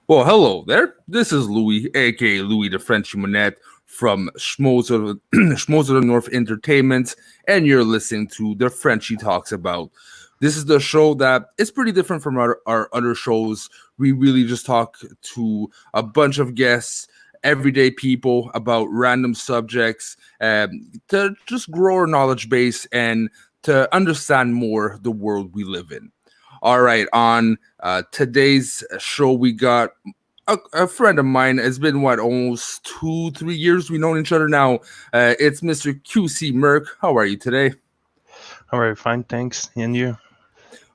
Well, hello there. This is Louis, aka Louis the Frenchie Monette from Schmoes of the North Entertainment, and you're listening to the Frenchie Talks About. This is the show that is pretty different from our other shows. We really just talk to a bunch of guests, everyday people about random subjects to just grow our knowledge base and to understand more the world we live in. All right, on today's show, we got a friend of mine. It's been what, almost 2-3 years we've known each other now. It's Mr. QC Merck. How are you today? All right, fine, thanks. And you?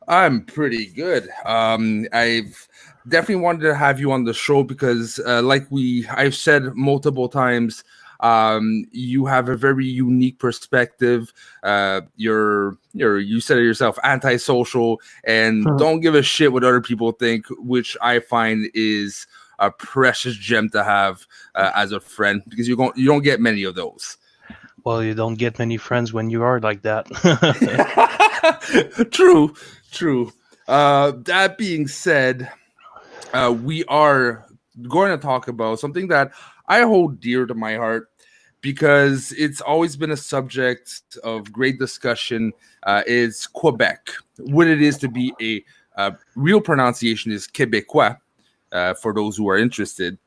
I'm pretty good. I've definitely wanted to have you on the show because, I've said multiple times, you have a very unique perspective. You said it yourself, antisocial, and don't give a shit what other people think, which I find is a precious gem to have as a friend because you don't get many of those. Well, you don't get many friends when you are like that. True, true. That being said, we are going to talk about something that I hold dear to my heart because it's always been a subject of great discussion. Is Quebec. What it is to be a real pronunciation is Québécois, for those who are interested.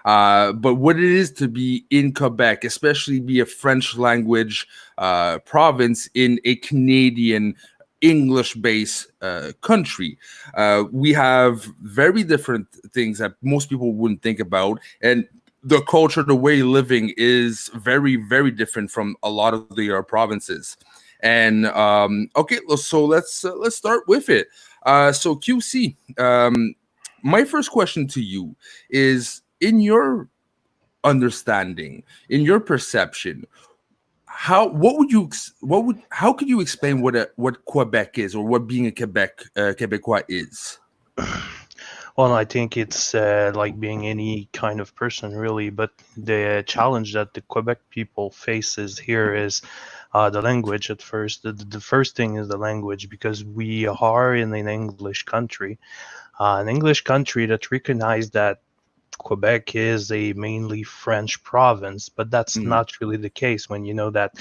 But what it is to be in Quebec, especially be a French language province in a Canadian English-based country. We have very different things that most people wouldn't think about, and the culture, the way living is very, very different from a lot of the provinces. And okay, so let's start with it. So QC, my first question to you is: in your understanding, in your perception, how could you explain what Quebec is, or what being a Quebecois is? Well, I think it's like being any kind of person, really. But the challenge that the Quebec people faces here is the language at first. The first thing is the language, because we are in an English country, that recognizes that Quebec is a mainly French province, but that's Mhm. not really the case when you know that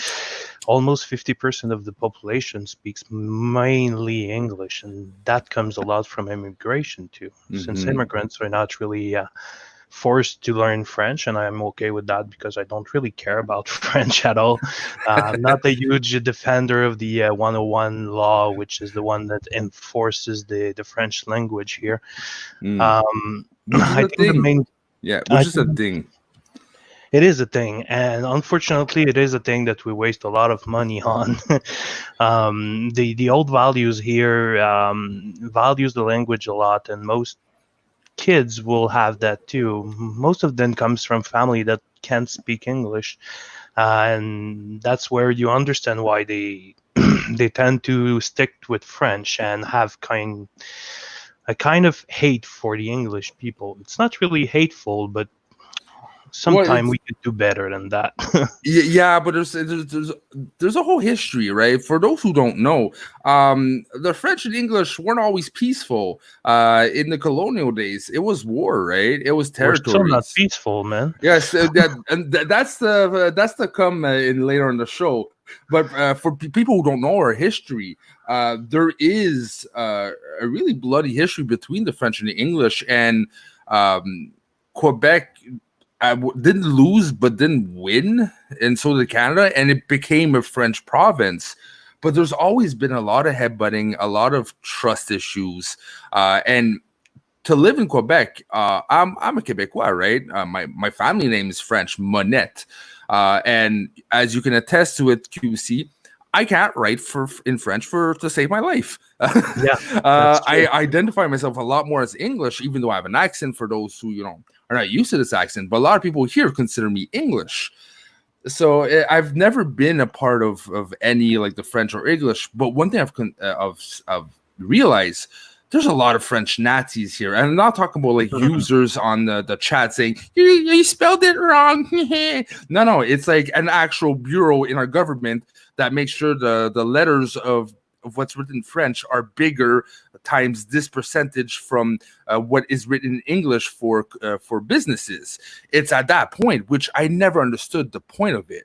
almost 50% of the population speaks mainly English, and that comes a lot from immigration too. Since Mhm. immigrants are not really forced to learn French, and I'm okay with that because I don't really care about French at all. I'm not a huge defender of the 101 law, which is the one that enforces the French language here. Mm. Um, Which is I a think the thing. main Yeah, which I is a think thing. it is a thing, and unfortunately, it is a thing that we waste a lot of money on. The old values here values the language a lot, and most kids will have that too. Most of them comes from family that can't speak English, and that's where you understand why they they tend to stick with French and have a kind of hate for the English people. It's not really hateful, but Well, sometime it's we could do better than that. yeah, but there's a whole history, right? For those who don't know, the French and English weren't always peaceful. In the colonial days, it was war, right? It was We're still not territories. peaceful, man. Yes, that's the come in later in the show. But for people who don't know our history, there is a really bloody history between the French and the English, and Quebec didn't lose but didn't win, and so did Canada, and it became a French province. But there's always been a lot of headbutting, a lot of trust issues, and to live in Quebec, I'm a Quebecois, right? My family name is French, Monette, and as you can attest to it, QC, I can't write in French for to save my life. Yeah, that's true. I identify myself a lot more as English, even though I have an accent. For those who are not used to this accent, but a lot of people here consider me English. So I've never been a part of any like the French or English. But one thing I've realized, there's a lot of French Nazis here, and I'm not talking about like users on the chat saying you spelled it wrong. No, it's like an actual bureau in our government that makes sure the letters of what's written in French are bigger times this percentage from what is written in English for businesses. It's at that point, which I never understood the point of it.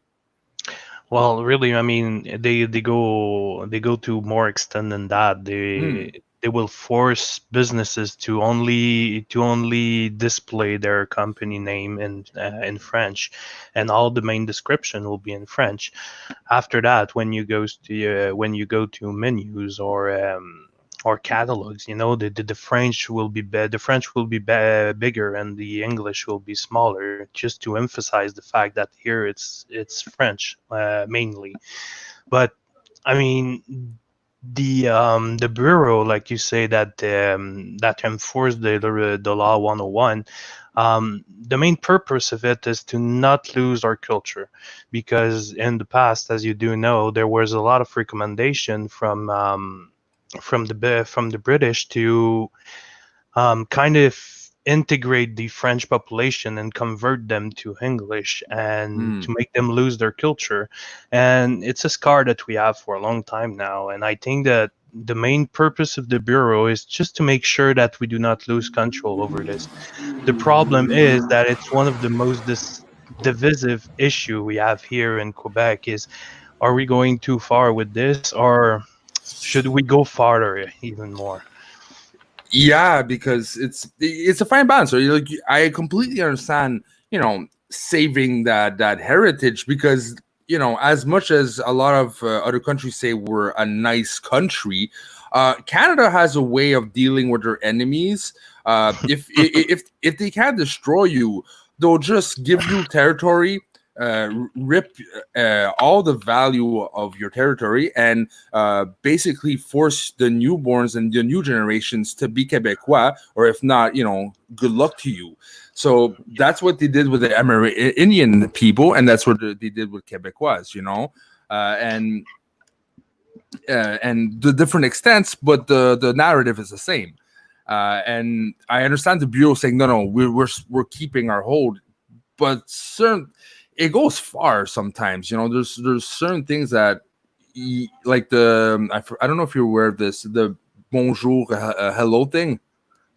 Well, really, I mean, they go to more extent than that. Mm, They will force businesses to only display their company name in French, and all the main description will be in French. After that, when you go to menus or catalogs, the French will be bigger and the English will be smaller, just to emphasize the fact that here it's French mainly. But I mean, the bureau, like you say, that enforced the law 101. The main purpose of it is to not lose our culture, because in the past, as you do know, there was a lot of recommendation from the British to kind of integrate the French population and convert them to English and mm. to make them lose their culture. And it's a scar that we have for a long time now. And I think that the main purpose of the Bureau is just to make sure that we do not lose control over this. The problem is that it's one of the most divisive issue we have here in Quebec is, are we going too far with this, or should we go farther even more? Yeah, because it's a fine balance. So like, I completely understand, saving that heritage, because as much as a lot of other countries say we're a nice country, Canada has a way of dealing with their enemies. If they can't destroy you, they'll just give you territory, rip all the value of your territory, and basically force the newborns and the new generations to be Quebecois, or if not, good luck to you. So that's what they did with the Indian people, and that's what they did with Quebecois, and the different extents, but the narrative is the same. And I understand the bureau saying, no, we're keeping our hold, but it goes far sometimes. There's certain things that, like I don't know if you're aware of this, the bonjour, hello thing.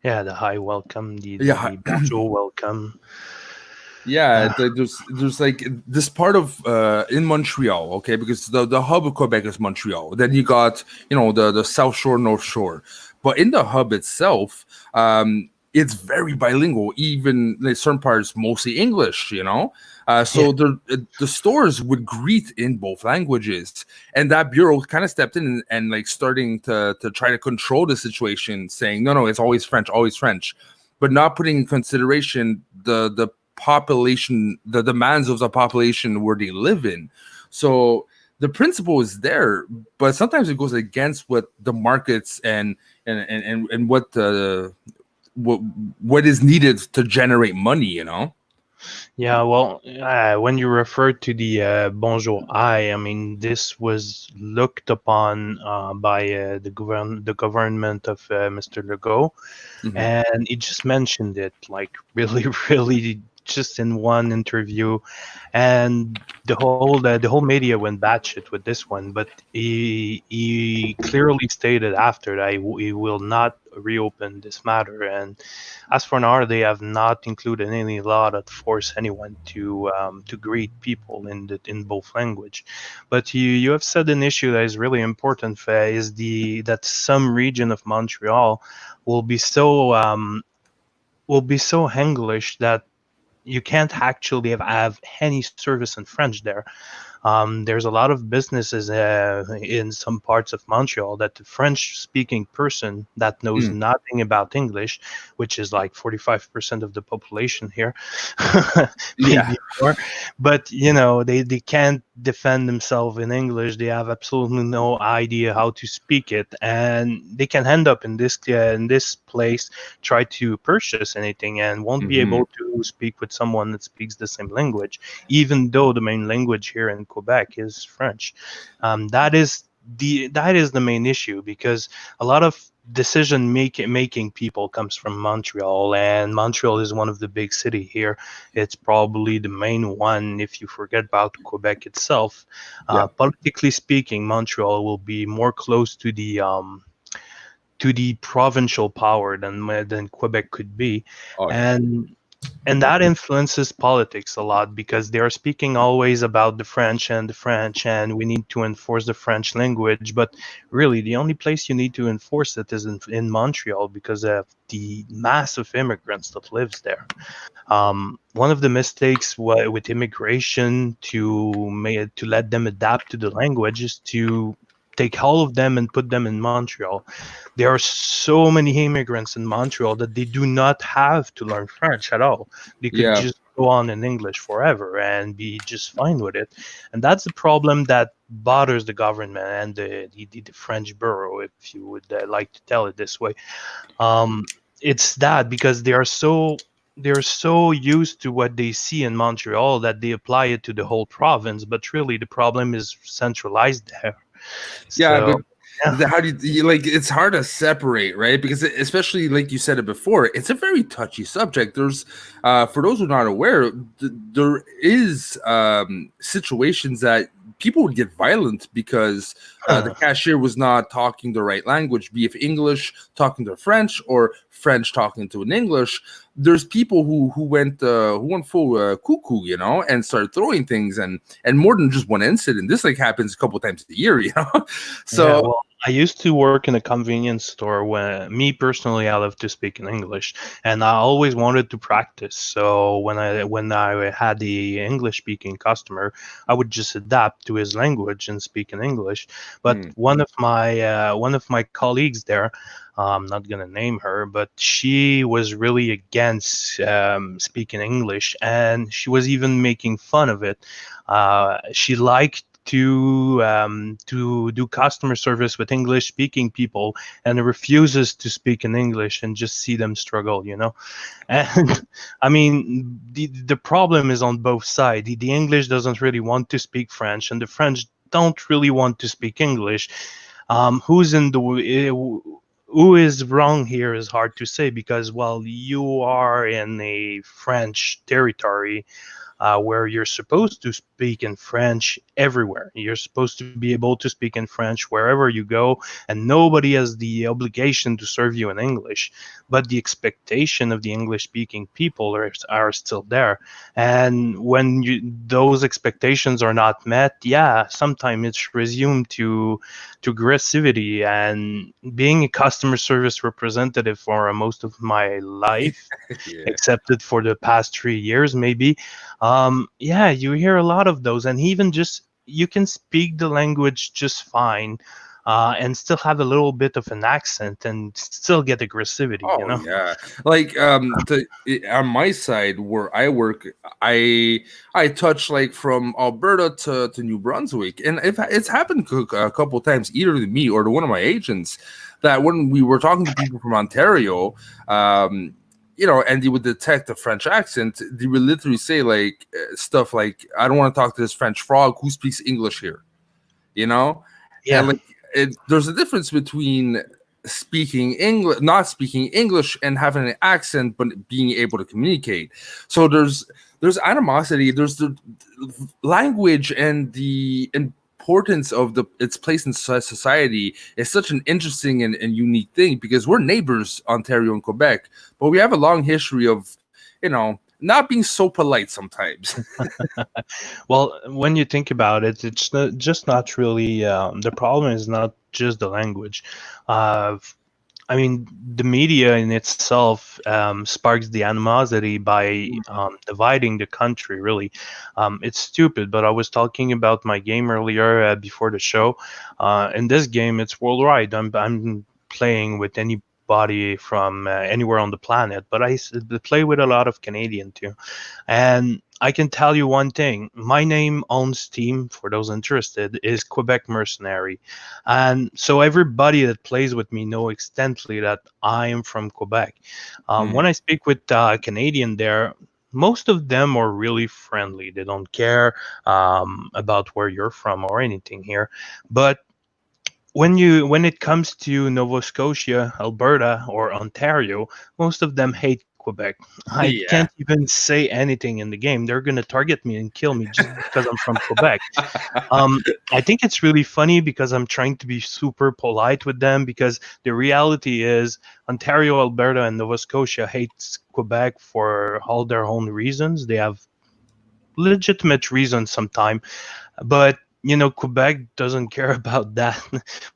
Yeah, the hi welcome, Yeah, the bonjour welcome. yeah. Uh, There's like this part of in Montreal, okay, because the hub of Quebec is Montreal. Then you got the South Shore, North Shore, but in the hub itself, it's very bilingual. Even in certain parts, mostly English. yeah, So the stores would greet in both languages, and that bureau kind of stepped in and like starting to try to control the situation, saying no, it's always French, but not putting in consideration the population, the demands of the population where they live in. So the principle is there, but sometimes it goes against what the markets and what is needed to generate money. yeah. Well, when you refer to the bonjour I mean, this was looked upon by the government of Mr. Legault, Hmm. and he just mentioned it like really, really just in one interview, and the whole media went batshit with this one. But he clearly stated after that he will not reopen this matter. And as for now, they have not included any law that force anyone to greet people in both language. But you have said an issue that is really important, Faye, is that some region of Montreal will be so English that you can't actually have any service in French there. There's a lot of businesses in some parts of Montreal that the French-speaking person that knows Mm. nothing about English, which is like 45% of the population here, Yeah. maybe more, but they can't defend themselves in English. They have absolutely no idea how to speak it, and they can end up in this place, try to purchase anything, and won't be Hmm. able to speak with someone that speaks the same language, even though the main language here in Quebec is French. That is the main issue, because a lot of decision making people comes from Montreal, and Montreal is one of the big city here. It's probably the main one if you forget about Quebec itself. Yeah. Politically speaking, Montreal will be more close to to the provincial power than Quebec could be, Oh yeah. and that influences politics a lot because they are speaking always about the French, and we need to enforce the French language. But really, the only place you need to enforce it is in Montreal because of the massive immigrants that lives there. One of the mistakes with immigration to let them adapt to the language is to take all of them and put them in Montreal. There are so many immigrants in Montreal that they do not have to learn French at all. They could Yeah. just go on in English forever and be just fine with it. And that's the problem that bothers the government and the French bureau, if you would like to tell it this way. um, it's that because they're so used to what they see in Montreal that they apply it to the whole province, but really the problem is centralized there. Yeah, but So yeah. how do like it's hard to separate, right? Because especially like you said it before, it's a very touchy subject. There's for those who are not aware, there is situations that people would get violent because the cashier was not talking the right language, be it English talking to French or French talking to an English. There's people who went full cuckoo, you know, and started throwing things, and more than just one incident. This like happens a couple times a year, you know. Yeah, So well, I used to work in a convenience store when me personally I love to speak in English and I always wanted to practice. So when I had the English speaking customer, I would just adapt to his language and speak in English. But hmm, one of my colleagues there, I'm not gonna name her, but she was really against speaking English, and she was even making fun of it. She liked to do customer service with English speaking people and refuses to speak in English and just see them struggle, you know. And I mean, the problem is on both sides. The English doesn't really want to speak French, and the French don't really want to speak English. Who's in the who is wrong here is hard to say because, well, you are in a French territory where you're supposed to speak in French everywhere. You're supposed to be able to speak in French wherever you go, and nobody has the obligation to serve you in English. But the expectation of the English-speaking people are still there. And when those expectations are not met, yeah, sometimes it's resumed to aggressivity. And being a customer service representative for most of my life, yeah. except for the past 3 years, maybe, yeah, you hear a lot of those, and even just you can speak the language just fine, and still have a little bit of an accent and still get aggressivity, you Oh know. yeah, like on my side where I work, I touch like from Alberta to New Brunswick, and it's happened a couple times either to me or to one of my agents that when we were talking to people from Ontario, you know, and they would detect the French accent, they would literally say like stuff like, "I don't want to talk to this French frog who speaks English here," you know, and Yeah, like there's a difference between speaking English, not speaking English, and having an accent, but being able to communicate. So there's animosity. There's the language and the importance of its place in society is such an interesting and unique thing because we're neighbors, Ontario and Quebec, but we have a long history of, you know, not being so polite sometimes. well, when you think about it, it's just not really the problem is not just the language. uh, I mean, the media in itself sparks the animosity by dividing the country, really. It's stupid, but I was talking about my game earlier before the show. In this game, it's worldwide. I'm playing with anybody from anywhere on the planet, but play with a lot of Canadian too. And I can tell you one thing. My name on Steam, for those interested, is Quebec Mercenary. And so everybody that plays with me know extensively that I am from Quebec. Hmm. When I speak with Canadian there, most of them are really friendly. They don't care about where you're from or anything here. But when it comes to Nova Scotia, Alberta, or Ontario, most of them hate Quebec. I Yeah. can't even say anything in the game. They're gonna target me and kill me just because I'm from Quebec. I think it's really funny because I'm trying to be super polite with them, because the reality is Ontario, Alberta, and Nova Scotia hates Quebec for all their own reasons. They have legitimate reasons sometimes, but Quebec doesn't care about that.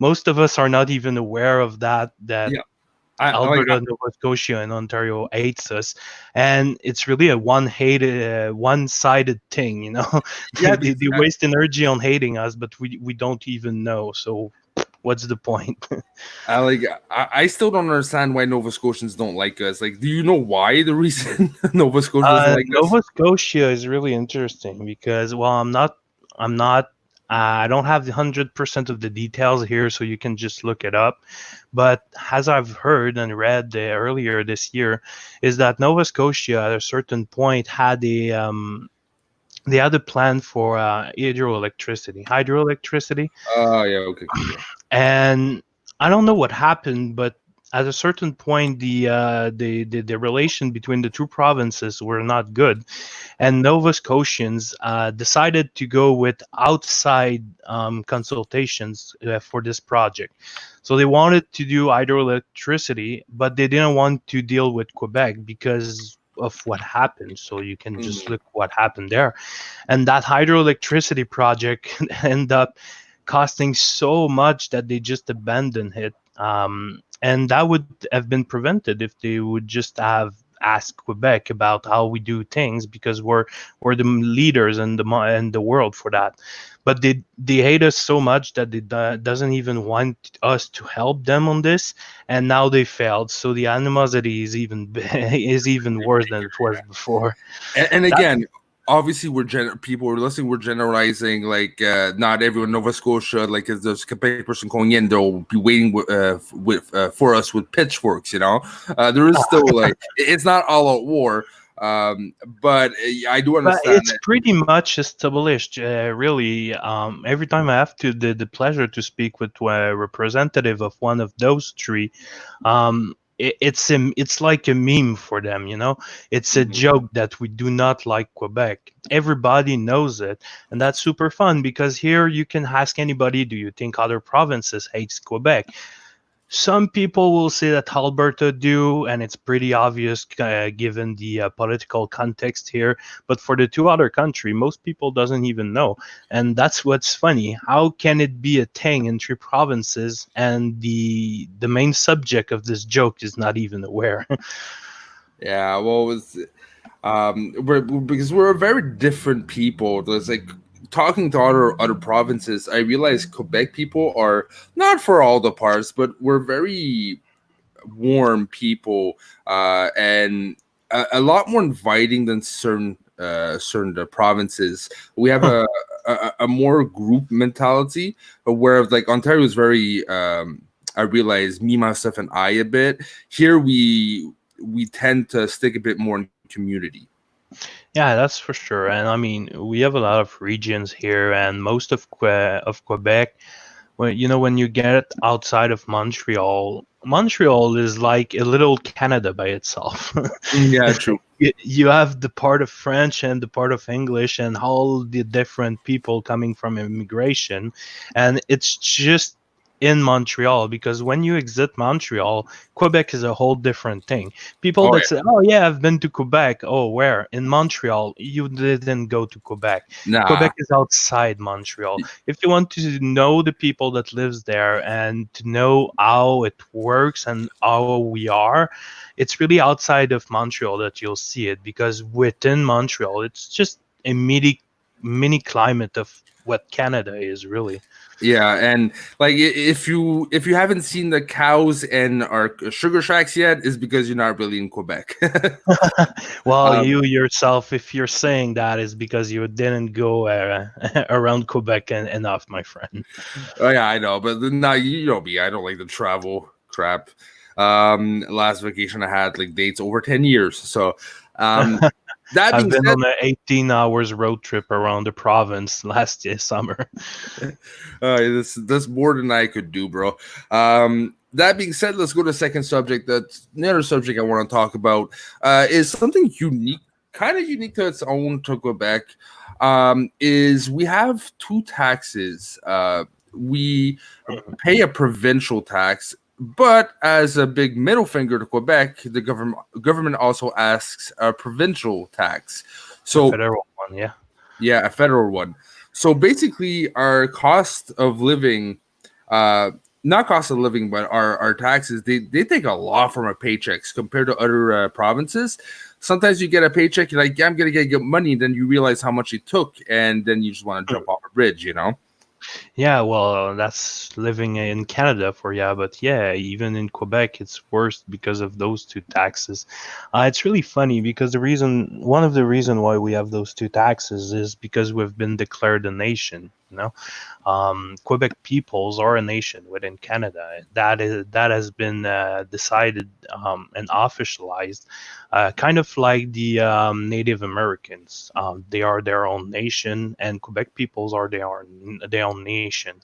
Most of us are not even aware of that Yeah. I like. Alberta, Nova Scotia, and Ontario hates us, and it's really a one-sided thing. Yeah. They waste energy on hating us, but we don't even know. So what's the point? I like. I still don't understand why Nova Scotians don't like us. Like, do you know why the reason Nova Scotia doesn't like us? Nova Scotia is really interesting because, well, I'm not, I don't have the 100% of the details here, so you can just look it up. But as I've heard and read earlier this year, is that Nova Scotia at a certain point had they had a plan for hydroelectricity, Oh yeah. Okay. Yeah. and I don't know what happened, but at a certain point, the relation between the two provinces were not good, and Nova Scotians decided to go with outside consultations for this project. So they wanted to do hydroelectricity, but they didn't want to deal with Quebec because of what happened. So you can just Mhm. look what happened there, and that hydroelectricity project ended up costing so much that they just abandoned it. And that would have been prevented if they would just have asked Quebec about how we do things, because we're the leaders in the world for that. But they hate us so much that they doesn't even want us to help them on this, and now they failed. So the animosity is even is even worse than it was before. And That again, obviously, people who are listening. We're generalizing. Like, not everyone in Nova Scotia. Like, if there's a Quebec person going in, they'll be waiting for us with pitchforks. There is still like it's not all out war. But I do But understand it's that. pretty much established, really. Every time I have the pleasure to speak with a representative of one of those three, it's like a meme for them. It's a Mhm. joke that we do not like Quebec. Everybody knows it, and that's super fun because here you can ask anybody, "Do you think other provinces hates Quebec?" Some people will say that Alberta do, and it's pretty obvious given the political context here. But for the two other country, most people doesn't even know, and that's what's funny. How can it be a thing in three provinces, and the main subject of this joke is not even aware? Yeah. Well, it was because we're a very different people. There's like talking to other provinces. I realize Quebec people are not for all the parts, but we're very warm people, and a lot more inviting than certain provinces. We have a more group mentality, where like Ontario is very. I realize me, myself, and I a bit. Here we tend to stick a bit more in community. Yeah, that's for sure. And I mean, we have a lot of regions here, and most of Quebec. When you get outside of Montreal, Montreal is like a little Canada by itself. Yeah, true. You have the part of French and the part of English and all the different people coming from immigration, and it's just in Montreal, because when you exit Montreal, Quebec is a whole different thing. People Oh that yeah, say, "Oh yeah, I've been to Quebec." Oh, where? In Montreal. You didn't go to Quebec. nah. Quebec is outside Montreal. If you want to know the people that lives there and to know how it works and how we are, it's really outside of Montreal that you'll see it, because within Montreal, it's just a mini climate of what Canada is really. Yeah, and like if you haven't seen the cows and our sugar shacks yet, is because you're not really in Quebec. Well, um, you yourself, if you're saying that, is because you didn't go around Quebec enough, my friend. oh yeah, I know, but no, you know me. I don't like the travel crap. Last vacation I had like dates over 10 years. So, um, that I've being been said, on an 18 hours road trip around the province last year summer. this more than I could do, bro. Um, that being said, let's go to the second subject. That's another subject I want to talk about. Is something unique, kind of unique to its own to Quebec. Is we have two taxes. We pay a provincial tax, but as a big middle finger to Quebec, the government also asks a provincial tax. A So federal one, yeah. yeah, a federal one. So basically, our cost of living, uh, not cost of living, but our taxes, they take a lot from our paychecks compared to other provinces. Sometimes you get a paycheck, you're like, yeah, I'm gonna get good money, then you realize how much you took, and then you just want to jump off a bridge, you know? Yeah, well, that's living in Canada for you, but yeah, even in Quebec, it's worse because of those two taxes. It's really funny because one of the reason why we have those two taxes is because we've been declared a nation. Quebec peoples are a nation within Canada. That has been decided and officialized, kind of like the Native Americans. They are their own nation, and Quebec peoples are their own nation.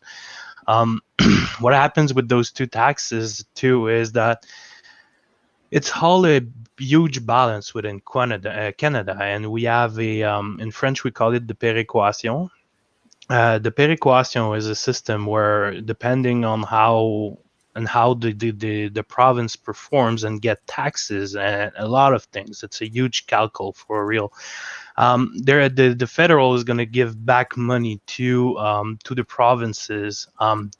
What happens with those two taxes too is that it's all a huge balance within Canada, and we have in French we call it the péréquation. The péréquation is a system where, depending on how the province performs and get taxes and a lot of things, it's a huge calcul for real. The federal is going to give back money to the provinces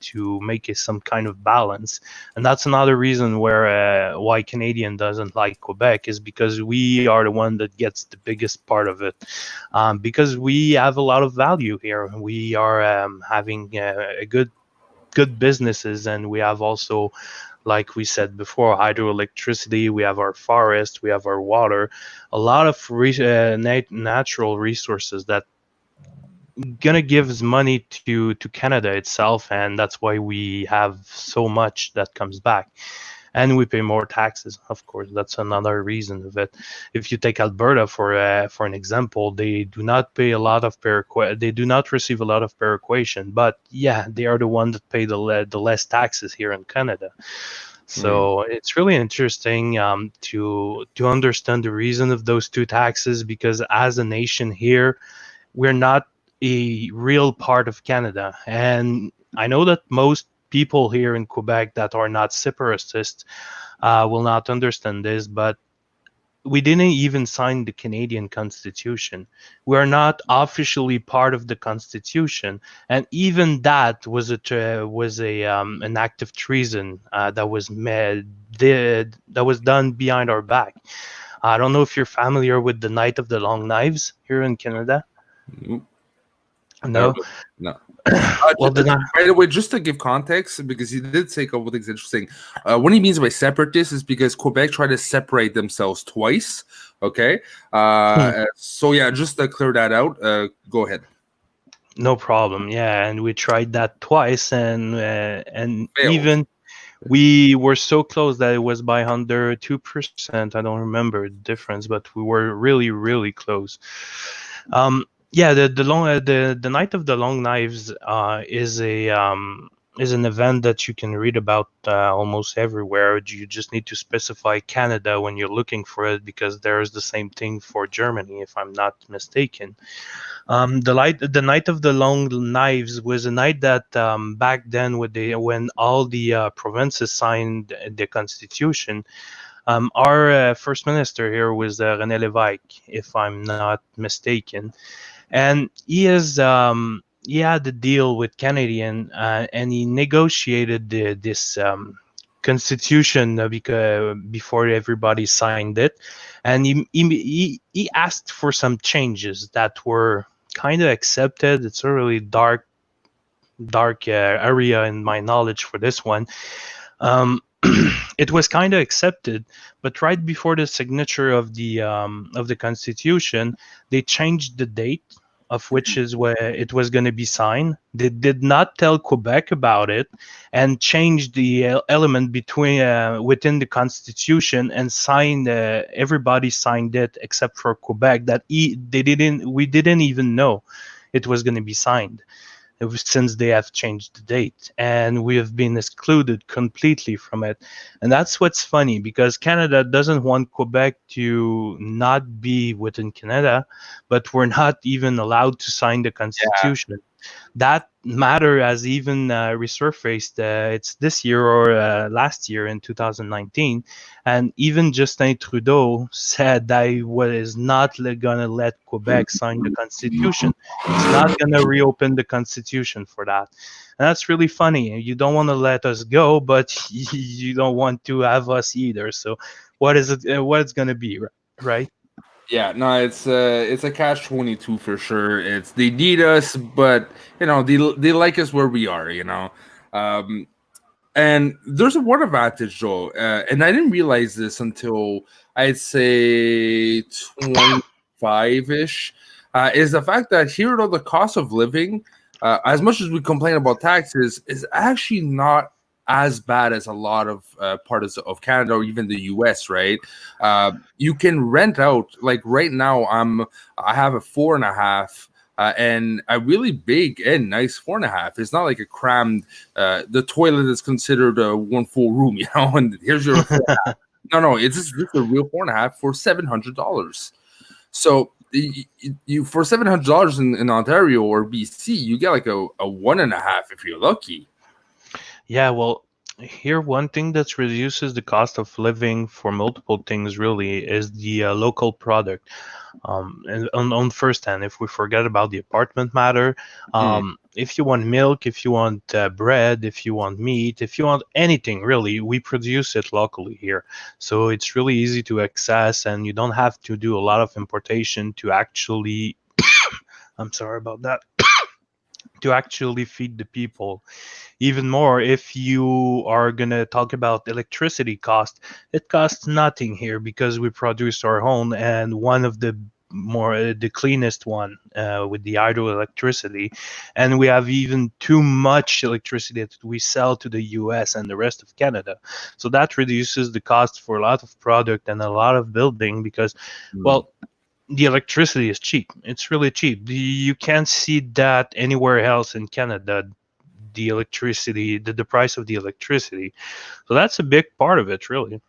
to make it some kind of balance, and that's another reason why Canadian doesn't like Quebec, is because we are the one that gets the biggest part of it, because we have a lot of value here. We are having a good businesses, and we have also, like we said before, hydroelectricity. We have our forest, we have our water, a lot of natural resources that gonna gives money to Canada itself, and that's why we have so much that comes back. And we pay more taxes, of course. That's another reason of it. If you take Alberta for an example, they do not pay a lot of they do not receive a lot of perequation, but yeah, they are the one that pay the less taxes here in Canada. So it's really interesting to understand the reason of those two taxes, because as a nation here, we're not a real part of Canada. And I know that most people here in Quebec that are not separatists will not understand this, but we didn't even sign the Canadian Constitution. We are not officially part of the Constitution, and even that was an act of treason that was done behind our back. I don't know if you're familiar with the Night of the Long Knives here in Canada. No. No. Well, By the way, just to give context, because he did say a couple things interesting. What he means by separatists is because Quebec tried to separate themselves twice. Okay. So yeah, just to clear that out, go ahead. No problem. Yeah, and we tried that twice, and Failed. even we were so close that it was by under 2%. I don't remember the difference, but we were really, really close. Yeah, the Night of the Long Knives is an event that you can read about almost everywhere. You just need to specify Canada when you're looking for it, because there's the same thing for Germany, if I'm not mistaken. The Night of the Long Knives was a night that back then, when all the provinces signed the Constitution, our first minister here was René Lévesque, if I'm not mistaken, and he had a deal with Canadian, and he negotiated this constitution because before everybody signed it, and he asked for some changes that were kind of accepted. It's a really dark area in my knowledge for this one. It was kind of accepted, but right before the signature of the Constitution, they changed the date of which is where it was going to be signed. They did not tell Quebec about it, and changed the element within the Constitution, and signed. Everybody signed it except for Quebec. We didn't even know it was going to be signed. since they have changed the date, and we have been excluded completely from it. And that's what's funny, because Canada doesn't want Quebec to not be within Canada, but we're not even allowed to sign the Yeah. Constitution. That matter has even resurfaced. It's this year or last year in 2019, and even Justin Trudeau said that he was not going to let Quebec sign the Constitution. He's not going to reopen the Constitution for that. And that's really funny. You don't want to let us go, but you don't want to have us either. So, what is it? What it's going to be, right? Yeah, no, it's a catch-22 for sure. It's they need us, but they like us where we are. Um, and there's a one advantage, Joe, and I didn't realize this until I'd say 25-ish. Is the fact that here, the cost of living, as much as we complain about taxes, is actually not as bad as a lot of parts of Canada or even the US, right? You can rent out, like right now. I have a 4.5, and a really big and nice 4.5. It's not like a crammed. The toilet is considered one full room, and here's your 4.5. No, it's just a real 4.5 for $700. So you for $700 in Ontario or BC, you get like a 1.5 if you're lucky. Yeah, well, here one thing that reduces the cost of living for multiple things really is the local product. And on first hand, if we forget about the apartment matter, if you want milk, if you want bread, if you want meat, if you want anything really, we produce it locally here. So it's really easy to access, and you don't have to do a lot of importation to actually. I'm sorry about that. To actually feed the people. Even more, if you are going to talk about electricity cost, it costs nothing here because we produce our own, and one of the the cleanest one with the hydroelectricity, and we have even too much electricity that we sell to the US and the rest of Canada. So that reduces the cost for a lot of product and a lot of building because, well, the electricity is cheap. It's really cheap. You can't see that anywhere else in Canada. The electricity, the price of the electricity. So that's a big part of it, really.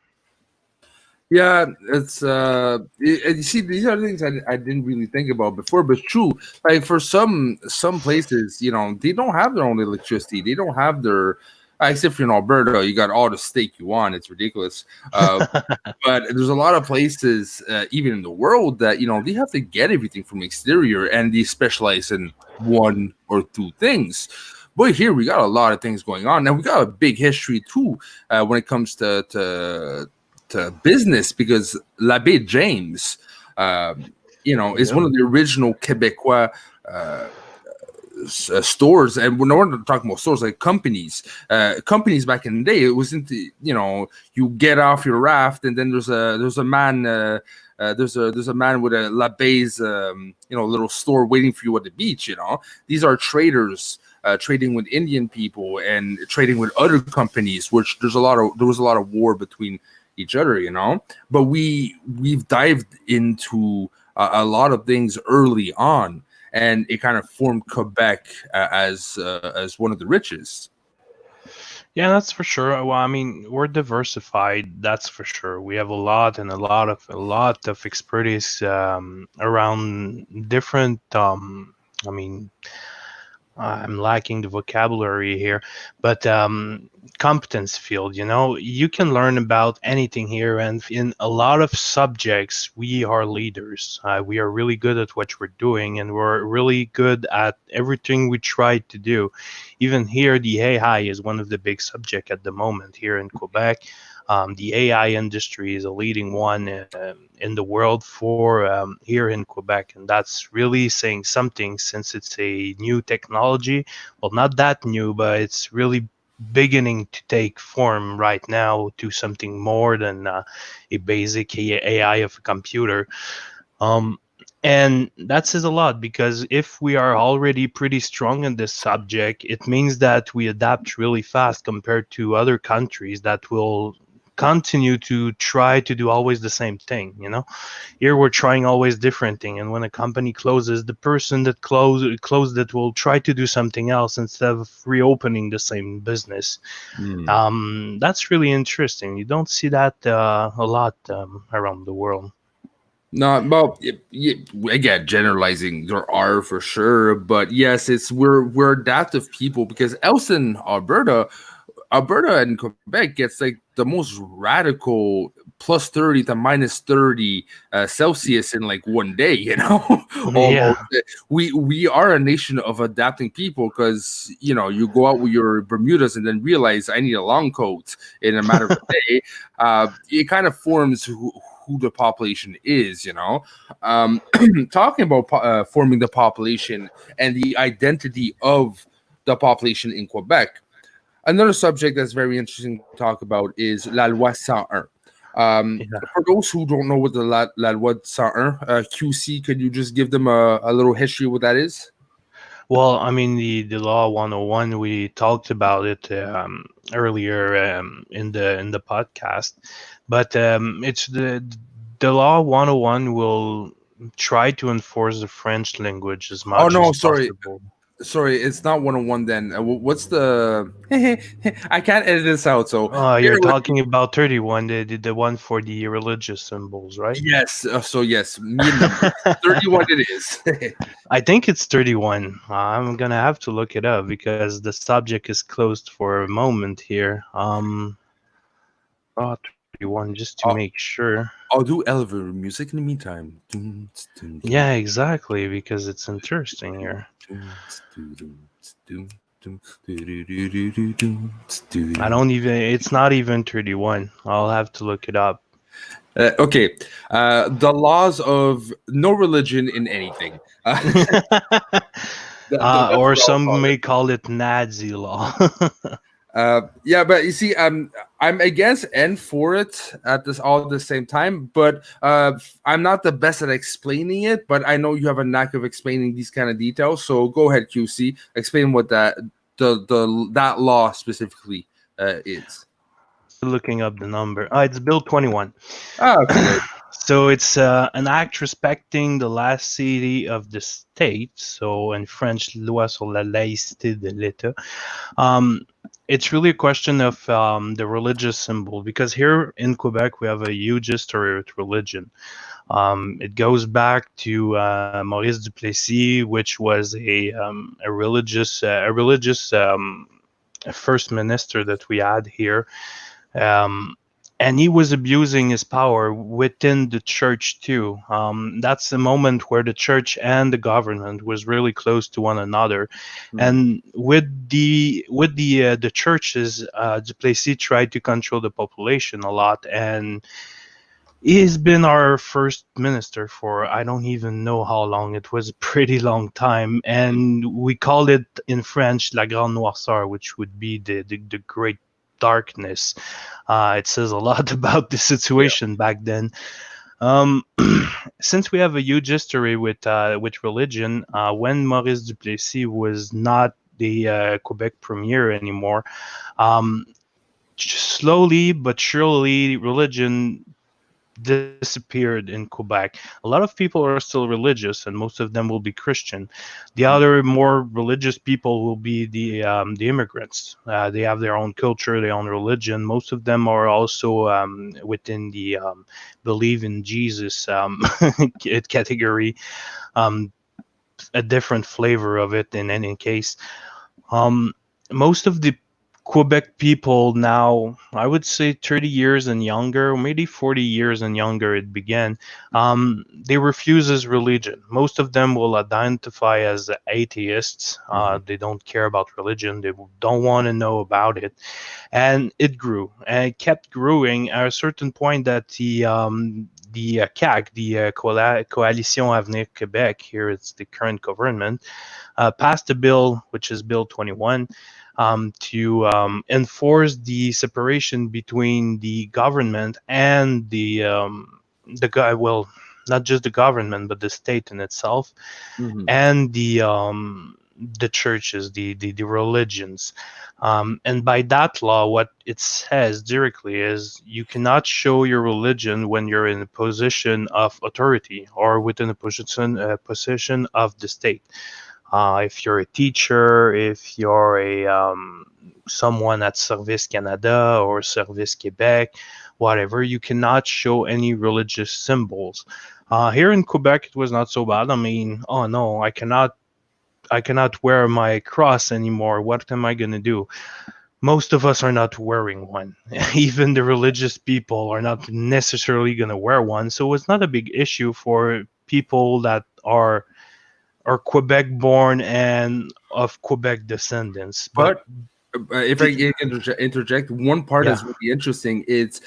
Yeah, it's you see, these are things I didn't really think about before, but true. Like for some places, they don't have their own electricity. They don't have their, except for in Alberta, you got all the steak you want. It's ridiculous. But there's a lot of places, even in the world, that they have to get everything from exterior, and they specialize in one or two things. But here we got a lot of things going on, and we got a big history too when it comes to business, because l'Abbé James, is one of the original Quebecois stores, and we're not talking about stores, like companies. Companies back in the day, it wasn't you get off your raft, and then there's a man. There's a man with a L'Abbé's little store waiting for you at the beach. These are traders trading with Indian people and trading with other companies, which there was a lot of war between each other, but we've dived into a lot of things early on, and it kind of formed Quebec as one of the richest. Yeah, that's for sure. Well, I mean, we're diversified. That's for sure. We have a lot of expertise around different. I mean, I'm lacking the vocabulary here, but competence field, you can learn about anything here. And in a lot of subjects, we are leaders. We are really good at what we're doing, and we're really good at everything we try to do. Even here, the AI is one of the big subjects at the moment here in Quebec. The AI industry is a leading one in the world for here in Quebec, and that's really saying something since it's a new technology. Well, not that new, but it's really beginning to take form right now to something more than a basic AI of a computer. And that says a lot, because if we are already pretty strong in this subject, it means that we adapt really fast compared to other countries that will continue to try to do always the same thing. Here we're trying always different thing, and when a company closes, the person that closed it will try to do something else instead of reopening the same business. Hmm. That's really interesting. You don't see that a lot around the world. No, well, again, generalizing, there are for sure, but yes, it's we're adaptive people because else in Alberta and Quebec gets like the most radical +30 to -30 Celsius in like one day, Yeah. almost. We are a nation of adapting people because you go out with your Bermudas and then realize I need a long coat in a matter of a day. It kind of forms who the population is, talking about forming the population and the identity of the population in Quebec. Another subject that's very interesting to talk about is La Loi 101. Yeah. For those who don't know what the La Loi 101, QC, could you just give them a little history of what that is? Well, I mean, the law 101, we talked about it earlier in the podcast, but it's the law 101 will try to enforce the French language as Oh, much no, as sorry. possible. Sorry, it's not 101 then. What's the. I can't edit this out, so bear You're with me. talking about 31, the one for the religious symbols, right? Yes, so yes, me and numbers. 31 it is. I think it's 31. I'm gonna have to look it up because the subject is closed for a moment here. Oh, 31, just to I'll, make sure. I'll do elevator music in the meantime. Dun, dun, dun, Yeah, exactly, because it's interesting here. dun, dun, dun, dun, dun, I dun. don't even, it's not even 31. I'll have to look it up. Okay, the laws of no religion in anything. That's Or what I'll some call may it. call it Nazi law. Yeah, but you see, I'm against and for it at this all at the same time. But I'm not the best at explaining it. But I know you have a knack of explaining these kind of details. So go ahead, QC, explain what that law specifically is. Looking up the number. It's Bill 21. Ah, okay, good. So it's an act respecting the last city of the state. So in French, loi sur la laïcité de l'État. Um, it's really a question of the religious symbol because here in Quebec we have a huge history with religion. It goes back to Maurice Duplessis, which was a religious first minister that we had here, um, and he was abusing his power within the church too. That's the moment where the church and the government was really close to one another, Hmm. and with the churches, Duplessis tried to control the population a lot, and he's been our first minister for I don't even know how long. It was a pretty long time, and we called it in French "la grande noirceur," which would be the great darkness. It says a lot about the Yeah. situation back then. Um, since we have a huge history with religion, when Maurice Duplessis was not the Quebec premier anymore, um, slowly but surely religion disappeared in Quebec. A lot of people are still religious, and most of them will be Christian. The other more religious people will be the immigrants. They have their own culture, their own religion. Most of them are also within the believe in Jesus category. Um, a different flavor of it in any case. Um, most of the Quebec people now, I would say 30 years and younger, maybe 40 years and younger, it began. They refuse as religion. Most of them will identify as atheists. Mhm. They don't care about religion. They don't want to know about it. And it grew and it kept growing at a certain point that the CAQ, the Coalition Avenir Québec, here it's the current government, passed a bill, which is Bill 21, to enforce the separation between the government and the guy. Well, not just the government, but the state in itself, Mhm. and the churches, the religions. And by that law, what it says directly is you cannot show your religion when you're in a position of authority or within a position of the state. If you're a teacher, if you're a someone at Service Canada or Service Quebec, whatever, you cannot show any religious symbols. Here in Quebec, it was not so bad. I mean, oh no, I cannot wear my cross anymore. What am I gonna do? Most of us are not wearing one. Even the religious people are not necessarily gonna wear one. So it's not a big issue for people that are Quebec born and of Quebec descendants. But But if I can interject, one part yeah, is really interesting. It's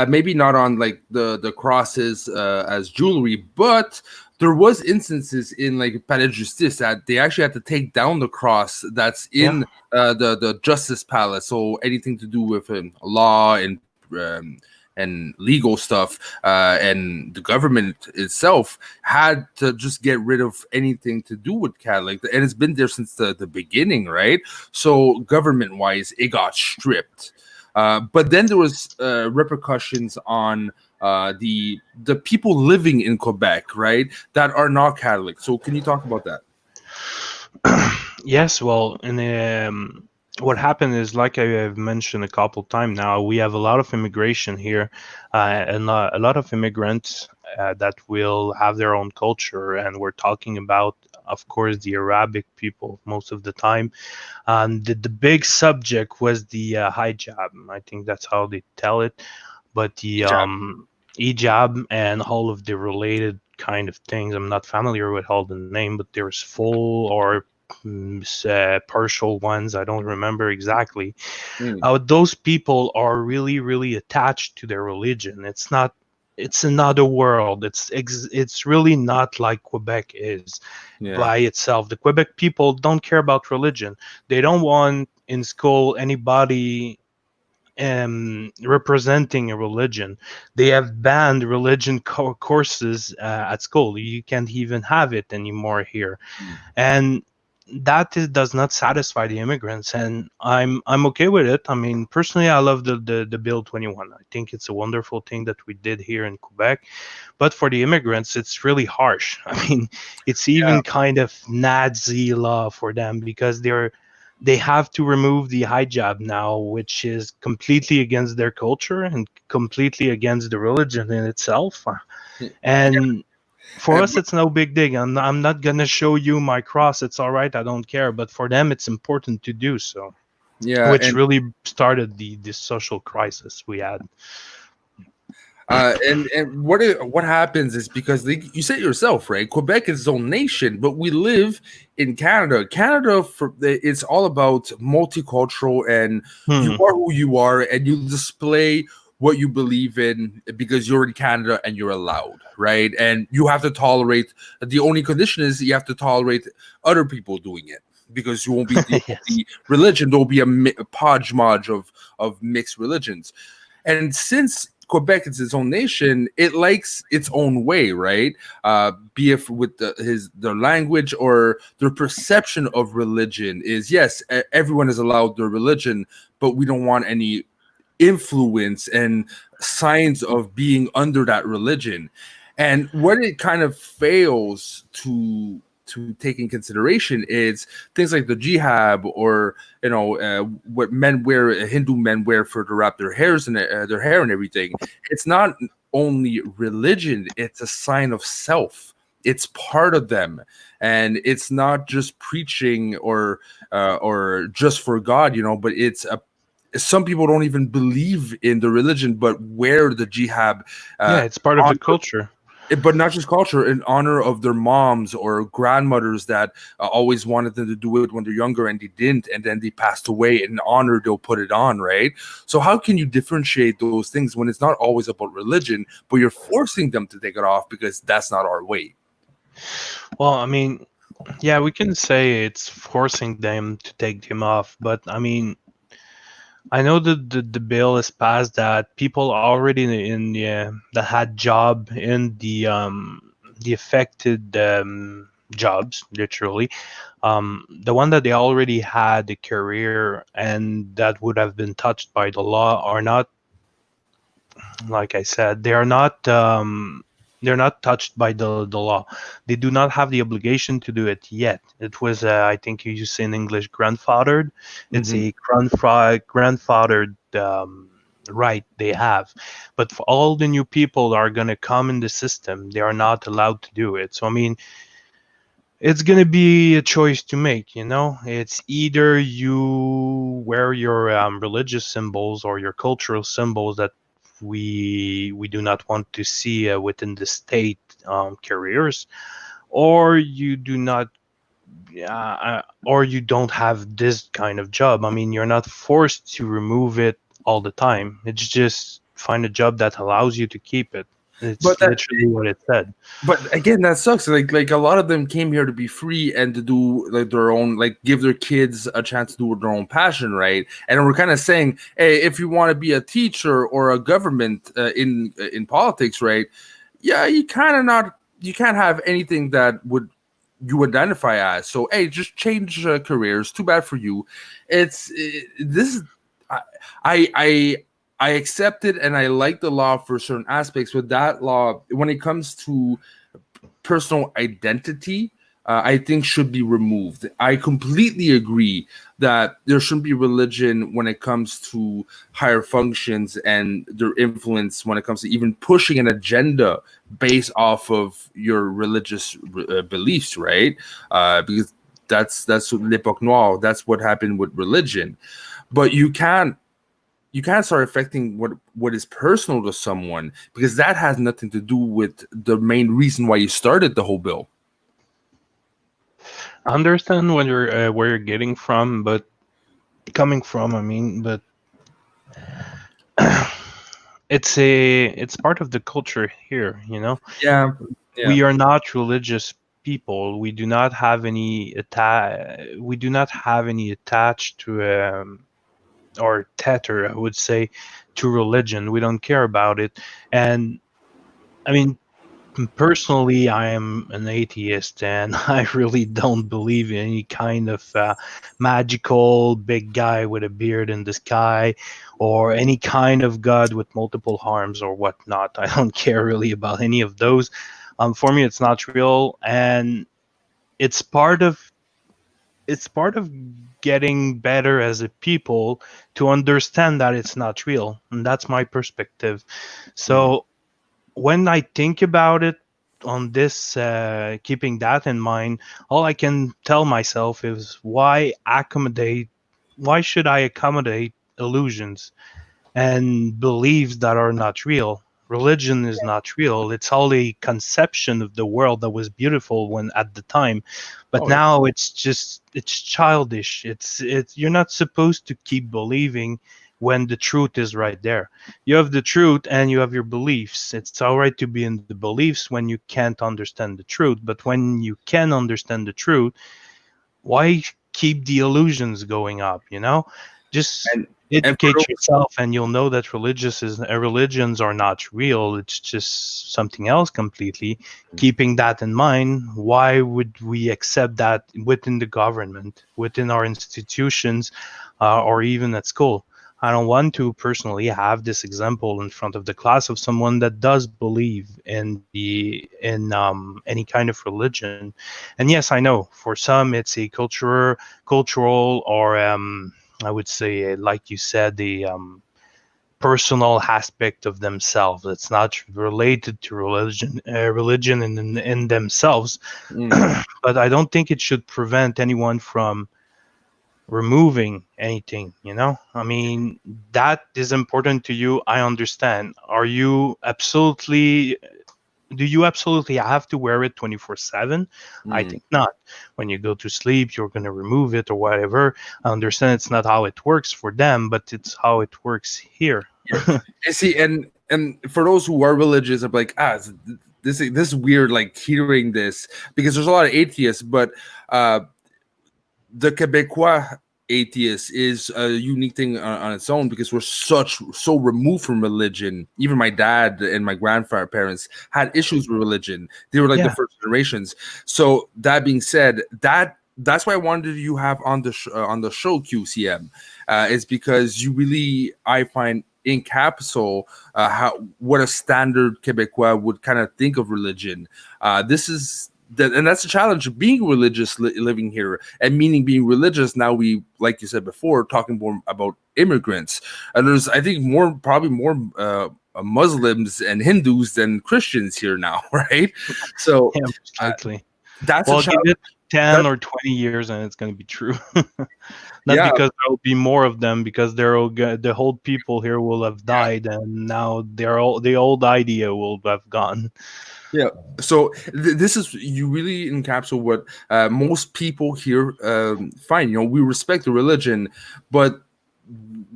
maybe not on like the crosses as jewelry, but there was instances in like Palais de Justice that they actually had to take down the cross that's yeah, in the Justice Palace. So anything to do with law um, and legal stuff, and the government itself had to just get rid of anything to do with Catholic, and it's been there since the beginning, right? So government wise, it got stripped. But then there was repercussions on the people living in Quebec, right, that are not Catholic. So can you talk about that? yes. Well, what happened is, like I have mentioned a couple times now, we have a lot of immigration here, and a lot of immigrants that will have their own culture, and we're talking about, of course, the Arabic people most of the time. The big subject was the hijab. I think that's how they tell it, but the Hijab. hijab and all of the related kind of things. I'm not familiar with all the name, but there's full or partial ones. I don't remember exactly. Mm, Those people are really, really attached to their religion. It's not. It's another world. It's really not like Quebec is yeah. by itself. The Quebec people don't care about religion. They don't want in school anybody representing a religion. They have banned religion courses at school. You can't even have it anymore here, Mm. and does not satisfy the immigrants. And I'm okay with it. I mean, personally, I love the Bill 21. I think it's a wonderful thing that we did here in Quebec. But for the immigrants, it's really harsh. I mean, it's Yeah. even kind of Nazi law for them because they have to remove the hijab now, which is completely against their culture and completely against the religion in itself. And for us, But, it's no big deal. I'm not gonna show you my cross. It's all right. I don't care. But for them, it's important to do so, yeah, which really started the social crisis we had. and what happens is because you said yourself, right? Quebec is its own nation, but we live in Canada. It's all about multicultural, and you Hmm. are who you are, and you display what you believe in because you're in Canada and you're allowed, right? And you have to tolerate. The only condition is you have to tolerate other people doing it because you won't be the Yes. only religion. There'll be a podge of mixed religions, and since Quebec is its own nation, it likes its own way, right? Be it with their language or their perception of religion is yes, everyone is allowed their religion, but we don't want any influence and signs of being under that religion. And what it kind of fails to take in consideration is things like the jihad, or what Hindu men wear for to wrap their hair and everything. It's not only religion, it's a sign of self. It's part of them, and it's not just preaching or just for God, but it's a some people don't even believe in the religion, but wear the jihad, Yeah, uh, it's part of on, the culture. but not just culture, in honor of their moms or grandmothers that always wanted them to do it when they're younger and they didn't, and then they passed away. In honor, they'll put it on, right? So how can you differentiate those things when it's not always about religion, but you're forcing them to take it off because that's not our way? Well, I mean, yeah, we can say it's forcing them to take them off, but I mean, I know that the bill is passed that people already in the that had job in the affected jobs, literally. The one that they already had a career and that would have been touched by the law are not, like I said, they're not touched by the law. They do not have the obligation to do it yet. It was, I think you use in English, grandfathered. It's Mhm. a grandfathered right they have. But for all the new people that are going to come in the system, they are not allowed to do it. So, I mean, it's going to be a choice to make, you know? It's either you wear your religious symbols or your cultural symbols that we do not want to see within the state careers, or you do not, or you don't have this kind of job. I mean, you're not forced to remove it all the time. It's just find a job that allows you to keep it. But It's that literally what it said. But again, that sucks. Like a lot of them came here to be free and to do like their own, like give their kids a chance to do their own passion, right? And we're kind of saying, hey, if you want to be a teacher or a government in politics, right? Yeah, you can't have anything that would you identify as. So hey, just change careers. Too bad for you. This is I I. I I accept it and I like the law for certain aspects, but that law, when it comes to personal identity, I think should be removed. I completely agree that there shouldn't be religion when it comes to higher functions and their influence when it comes to even pushing an agenda based off of your religious beliefs, right? Because that's l'époque noire. That's what happened with religion. But you can't start affecting what is personal to someone because that has nothing to do with the main reason why you started the whole bill. I understand where you're getting from, but coming from, I mean, but it's part of the culture here, you know. Yeah, yeah. We are not religious people. We do not have any attached to or tether, I would say, to religion. We don't care about it. And I mean, personally, I am an atheist, and I really don't believe in any kind of magical big guy with a beard in the sky, or any kind of god with multiple arms or whatnot. I don't care really about any of those. For me, it's not real, and it's part of it's part of getting better as a people to understand that it's not real, and that's my perspective. Mm. So when I think about it on this, keeping that in mind, all I can tell myself is why should I accommodate illusions and beliefs that are not real? Religion is not real. It's all a conception of the world that was beautiful when at the time, but Oh yeah. now it's childish. It's you're not supposed to keep believing when the truth is right there. You have the truth and you have your beliefs. It's all right to be in the beliefs when you can't understand the truth, but when you can understand the truth, why keep the illusions going up, you know? Just And and for educate those yourself and you'll know that religions are not real. It's just something else completely. Keeping that in mind, why would we accept that within the government, within our institutions, or even at school? I don't want to personally have this example in front of the class of someone that does believe in any kind of religion. And yes, I know for some it's a cultural, or I would say, like you said, the personal aspect of themselves. It's not related to religion in themselves. mm, But I don't think it should prevent anyone from removing anything, you know. I mean, that is important to you, I understand. Do you absolutely have to wear it 24/7? I mm. think not. When you go to sleep, you're going to remove it or whatever. I understand it's not how it works for them, but it's how it works here. Yeah. And see, and for those who are religious, I'm like, this is weird, like hearing this because there's a lot of atheists, but uh, the Quebecois atheist is a unique thing on its own because we're so removed from religion. Even my dad and my grandparents had issues with religion. They were like the Yeah. first generations. So that being said, that's why I wanted you have on the on the show QCM, is because you really, I find, encapsulate how what a standard Quebecois would kind of think of religion. This is that, and that's a challenge of being religious living here, and meaning being religious. Now we, like you said before, talking more about immigrants, and there's, I think, probably more Muslims and Hindus than Christians here now, right? So Yeah, most likely. that's a Well, give challenge. it 10 That, or 20 years and it's going to be true. Not yeah, because there will be more of them, because the whole people here will have died, and now the old idea will have gone. yeah. So this is, you really encapsulate what most people here find. You know, we respect the religion, but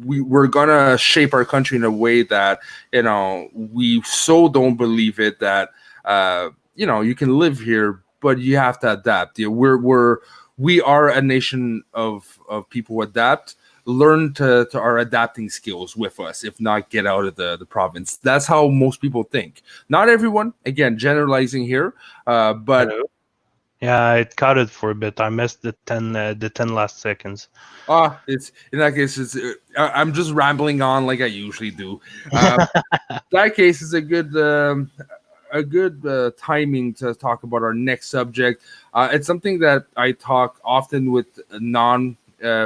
we're gonna shape our country in a way that, you know, we so don't believe it that you know, you can live here, but you have to adapt. You know, we are a nation of people who adapt. Learn to our adapting skills with us. If not, get out of the province. That's how most people think. Not everyone. Again, generalizing here, but Hello? Yeah, it cut it for a bit. I missed the 10 last seconds. it's, in that case, it's I'm just rambling on like I usually do. That case is a good timing to talk about our next subject. It's something that I talk often with non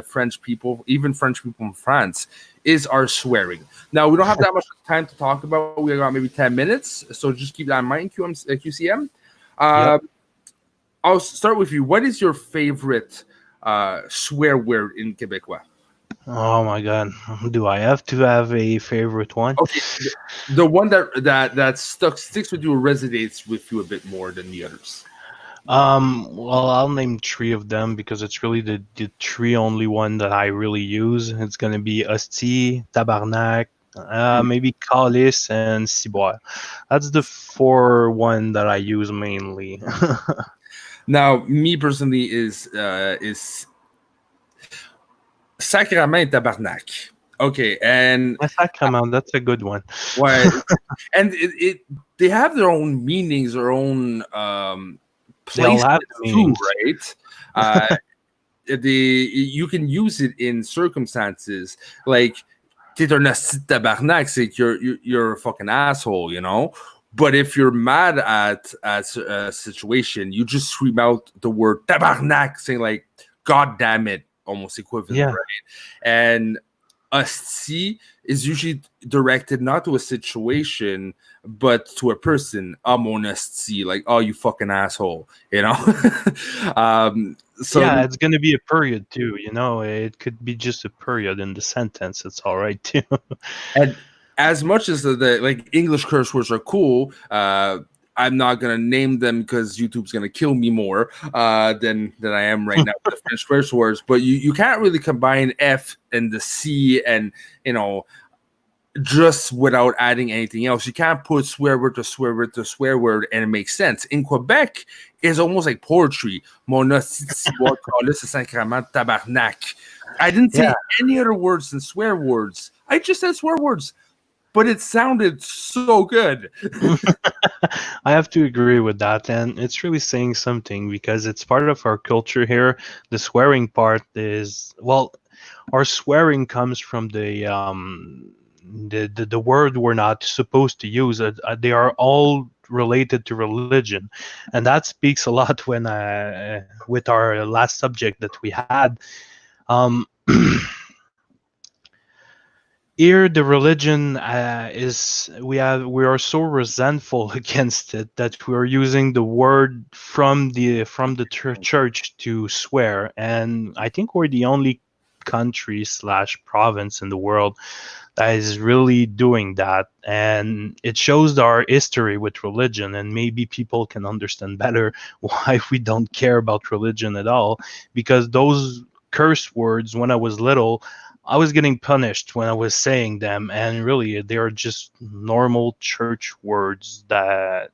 French people, even French people in France, is our swearing. Now, we don't have that much time to talk about. We got maybe 10 minutes, so just keep that in mind, QCM. Uh, Yep. I'll start with you. What is your favorite swear word in Quebecois? Oh my god. Do I have to have a favorite one? Okay, the one that sticks with you or resonates with you a bit more than the others. Well, I'll name three of them because it's really the three only one that I really use. It's gonna be hostie, tabarnak, maybe calice, and ciboire. That's the four one that I use mainly. Now, me personally is sacrament tabarnak. Okay, and My sacrament, that's a good one. why? And it they have their own meanings, their own They all have placements too, meanings. right? Uh, you can use it in circumstances like t'es un asti de tabarnak, c'est que you're a fucking asshole, you know. But if you're mad at a situation, you just scream out the word tabarnak, saying like "God damn it," almost equivalent, Yeah, right? And asti is usually directed not to a situation but to a person. Mon asti, like, oh, you fucking asshole, you know. So yeah, it's gonna be a period too. You know, it could be just a period in the sentence. It's all right too. and as much as the like English curse words are cool, I'm not gonna name them because YouTube's gonna kill me more than I am right now with the French curse words. But you can't really combine F and the C and, you know, just without adding anything else. You can't put swear word to swear word to swear word and it makes sense. In Quebec, it's almost like poetry. Mon hostie de ciboire, calice, sacrament, tabarnak. I didn't say Yeah, any other words than swear words. I just said swear words, but it sounded so good. I have to agree with that, and it's really saying something because it's part of our culture here. The swearing part is, well, our swearing comes from the word we're not supposed to use. They are all related to religion, and that speaks a lot when with our last subject that we had. Um, Here the religion is we are so resentful against it that we are using the word from the church to swear, and I think we're the only country slash province in the world that is really doing that, and it shows our history with religion, and maybe people can understand better why we don't care about religion at all, because those curse words when I was little, I was getting punished when I was saying them, and really they are just normal church words that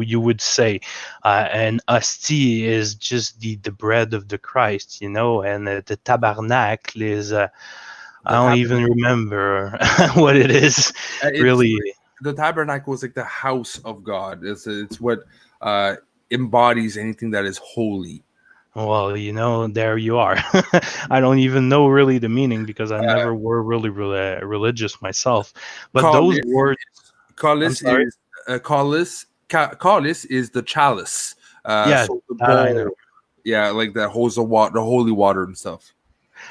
you would say, and hostie is just the bread of the Christ, and the tabernacle is I The don't even tabernacle, remember what it is it's really. the tabernacle is like the house of God. It's what uh, embodies anything that is holy. Well, there you are. I don't even know really the meaning because I Uh, never were really religious myself. But those Chalice, words, I'm chalice sorry. is chalice is the chalice. Yeah, So the that I know. bowl, yeah, like that holds the water, the holy water and stuff.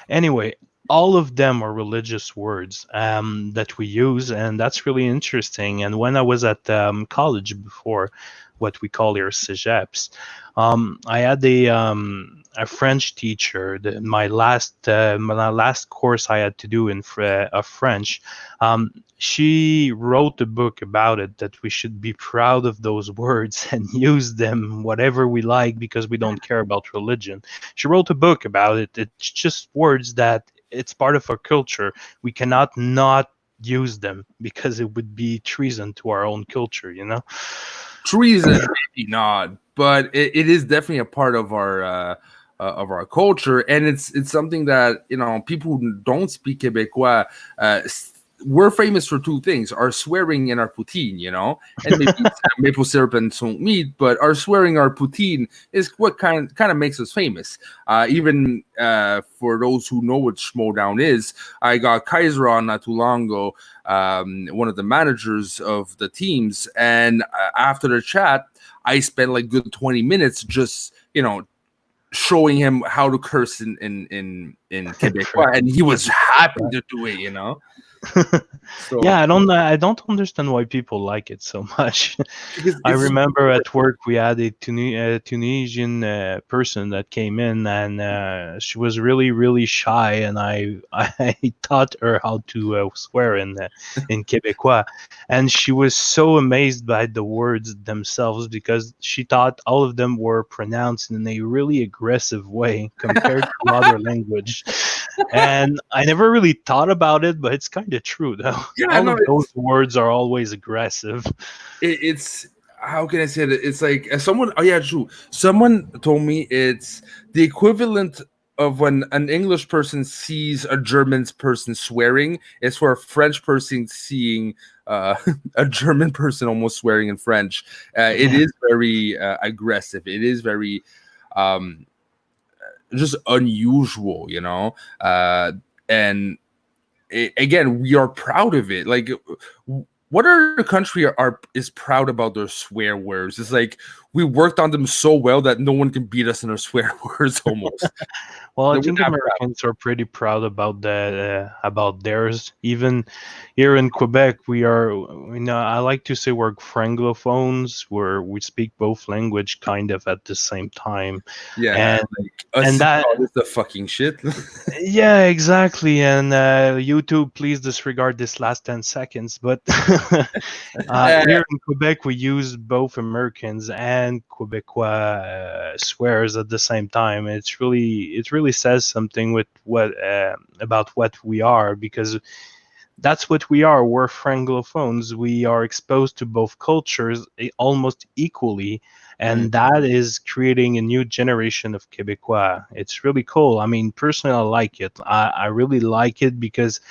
Anyway, all of them are religious words that we use, and that's really interesting. And when I was at college before, what we call here cegeps, I had a French teacher. My last course I had to do of French. She wrote a book about it that we should be proud of those words and use them whatever we like because we don't care about religion. She wrote a book about it. It's just words that it's part of our culture. We cannot not use them because it would be treason to our own culture. Treason, maybe not, but it is definitely a part of our culture, and it's something that people who don't speak Quebecois. We're famous for two things: our swearing and our poutine, and maybe maple syrup and some meat. But our swearing, our poutine, is what kind of makes us famous. Even for those who know what Schmodown is, I got Kaiser on not too long ago, one of the managers of the teams, and after the chat, I spent like good 20 minutes just showing him how to curse in Quebecois, and he was happy to do it. So Yeah, I don't understand why people like it so much. because I it's just remember at work we had a Tunisian person that came in, and she was really really shy, and I taught her how to swear in Quebecois, and she was so amazed by the words themselves because she thought all of them were pronounced in a really aggressive way compared to other language. And I never really thought about it, but it's kind of true though. yeah, All no, of those words are always aggressive. it's how can I say it? It's like someone. Oh yeah, true. Someone told me it's the equivalent of when an English person sees a German person swearing. It's for a French person seeing a German person almost swearing in French. It Yeah. is very aggressive. It is very um, just unusual. And again, we are proud of it. Like, what other country is proud about their swear words? It's like we worked on them so well that no one can beat us in our swear words almost. Well, I That we're think not proud. Americans are pretty proud about that, about theirs. Even here in Quebec, we are. I like to say we're franglophones, where we speak both language kind of at the same time, Yeah, and like and us that call this the fucking shit. Yeah, exactly. And YouTube, please disregard this last 10 seconds. But Uh, here in Quebec, we use both Americans and Quebecois swears at the same time. It really says something with what about what we are, because that's what we are. We're Franglophones. We are exposed to both cultures almost equally, mm, and that is creating a new generation of Quebecois. It's really cool. I mean, personally, I like it. I really like it because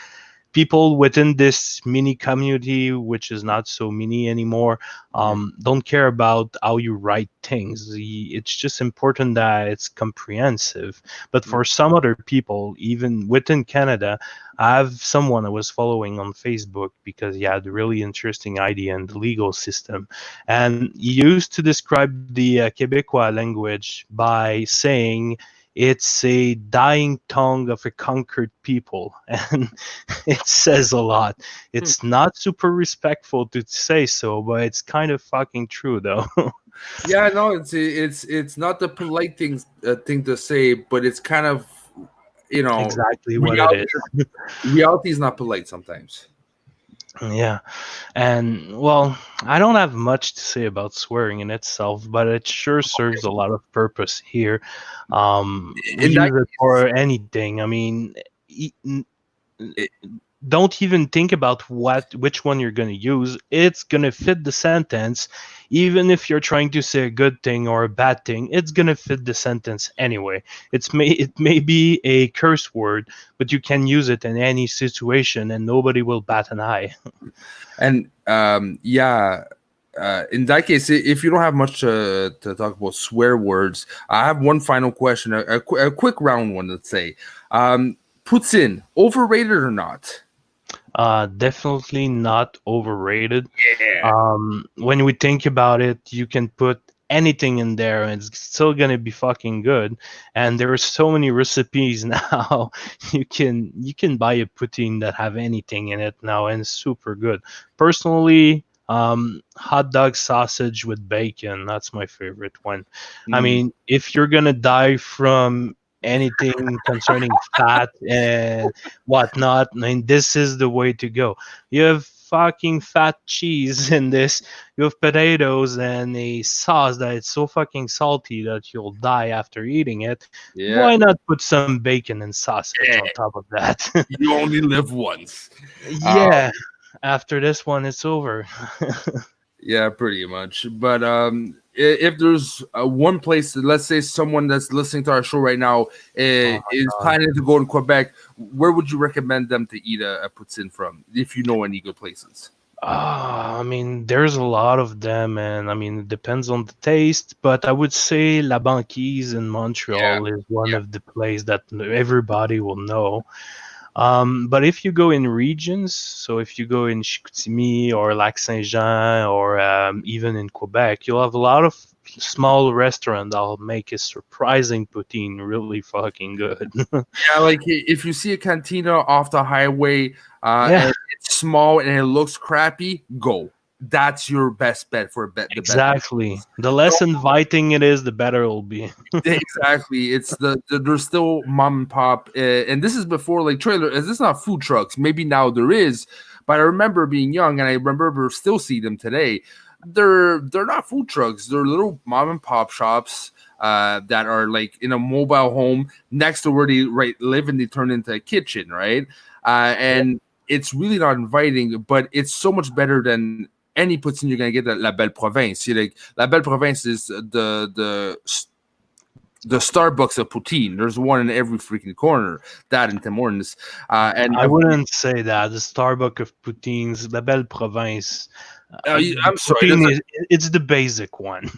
people within this mini community, which is not so mini anymore, mm, don't care about how you write things. It's just important that it's comprehensive. But mm, for some other people, even within Canada, I have someone I was following on Facebook because he had a really interesting idea in the legal system. And he used to describe the Quebecois language by saying it's a dying tongue of a conquered people. And it says a lot. mm. It's not super respectful to say so, but it's kind of fucking true, though. Yeah, no, it's not the polite thing to say, but it's kind of Exactly what it reality. is. Reality is not polite sometimes. Yeah. And, well, I don't have much to say about swearing in itself, but it sure serves a lot of purpose here. We In that use it for anything. I mean, e- n- don't even think about which one you're going to use. It's going to fit the sentence. Even if you're trying to say a good thing or a bad thing, it's going to fit the sentence anyway. It may be a curse word, but you can use it in any situation and nobody will bat an eye. And in that case, if you don't have much to talk about swear words, I have one final question, a quick round one, let's say. Poutine, overrated or not? Definitely not overrated. Yeah. When we think about it, you can put anything in there and it's still gonna be fucking good. And there are so many recipes now. You can buy a poutine that have anything in it now and it's super good. Personally, hot dog sausage with bacon, that's my favorite one. I Mm, mean, if you're gonna die from anything concerning fat and whatnot, I mean, this is the way to go. You have fucking fat cheese in this. You have potatoes and a sauce that is so fucking salty that you'll die after eating it. yeah. Why not put some bacon and sausage Yeah. on top of that? You only live once. Yeah. After this one, it's over. Yeah, pretty much. But if there's one place, let's say someone that's listening to our show right now Oh my is god. planning to go to Quebec, where would you recommend them to eat a poutine from, if you know any good places? I mean, there's a lot of them, and I mean, it depends on the taste, but I would say La Banquise in Yeah, Montreal is one yeah. of the places that everybody will know. But if you go in regions, so if you go in Chicoutimi or Lac Saint Jean or even in Quebec, you'll have a lot of small restaurants that'll make a surprising poutine really fucking good. Yeah, like if you see a cantina off the highway Yeah, and it's small and it looks crappy, go. That's your best bet for the best. exactly. The less inviting it is, the better it'll be. Exactly. It's there's still mom and pop, and this is before like trailer. This is not food trucks. Maybe now there is, but I remember being young, and I remember still see them today. They're not food trucks. They're little mom and pop shops that are like in a mobile home next to where they live, and they turn into a kitchen, right? And it's really not inviting, but it's so much better than any poutine you're gonna get at La Belle Province. See, like La Belle Province is the Starbucks of poutine. There's one in every freaking corner. That in Tim Hortons, and I wouldn't say that. The Starbucks of poutines, La Belle Province, the I'm sorry. poutine is it's the basic one.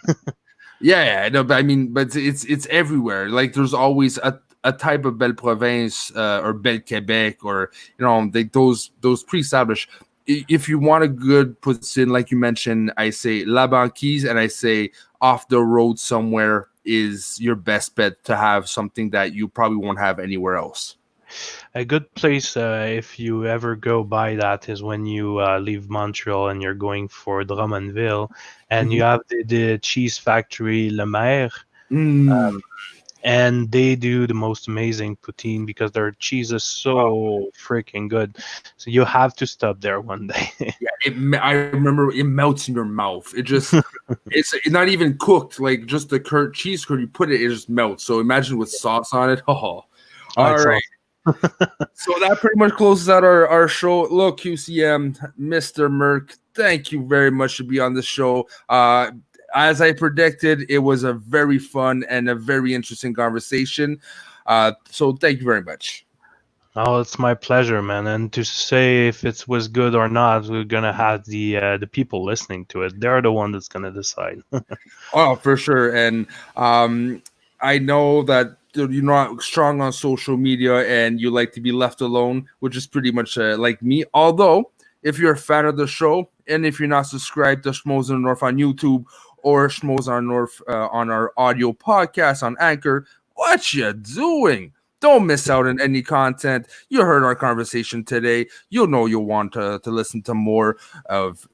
Yeah, no, but I mean, but it's everywhere. Like there's always a type of Belle Province or Belle Quebec or those pre-established. If you want a good puts in, like you mentioned, I say La Banquise, and I say off the road somewhere is your best bet to have something that you probably won't have anywhere else. A good place, if you ever go by that, is when you leave Montreal and you're going for Drummondville, and you Mhm. have the cheese factory Le Maire, Mm. and they do the most amazing poutine because their cheese is Oh, so freaking good. So you have to stop there one day. yeah, I remember it melts in your mouth. It's not even cooked, like just the cheese curd. You put it, it just melts. So imagine with sauce on it. Oh, Oh, all it's right. awesome. So that pretty much closes out our show. Look, QCM, Mr. Merck, thank you very much to be on the show. As I predicted, it was a very fun and a very interesting conversation. So thank you very much. Oh, it's my pleasure, man. And to say if it was good or not, we're gonna have the people listening to it. They're the one that's gonna decide. Oh, for sure. And I know that you're not strong on social media and you like to be left alone, which is pretty much like me. Although, if you're a fan of the show and if you're not subscribed to Schmoes in the North on YouTube or Schmoes on North on our audio podcast on Anchor, what you doing? Don't miss out on any content. You heard our conversation today. You'll know you'll want to listen to more of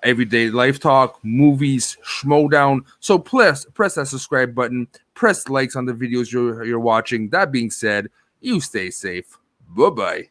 everyday life talk, movies, schmodown. So press that subscribe button, press likes on the videos you're watching. That being said, you stay safe. Bye bye.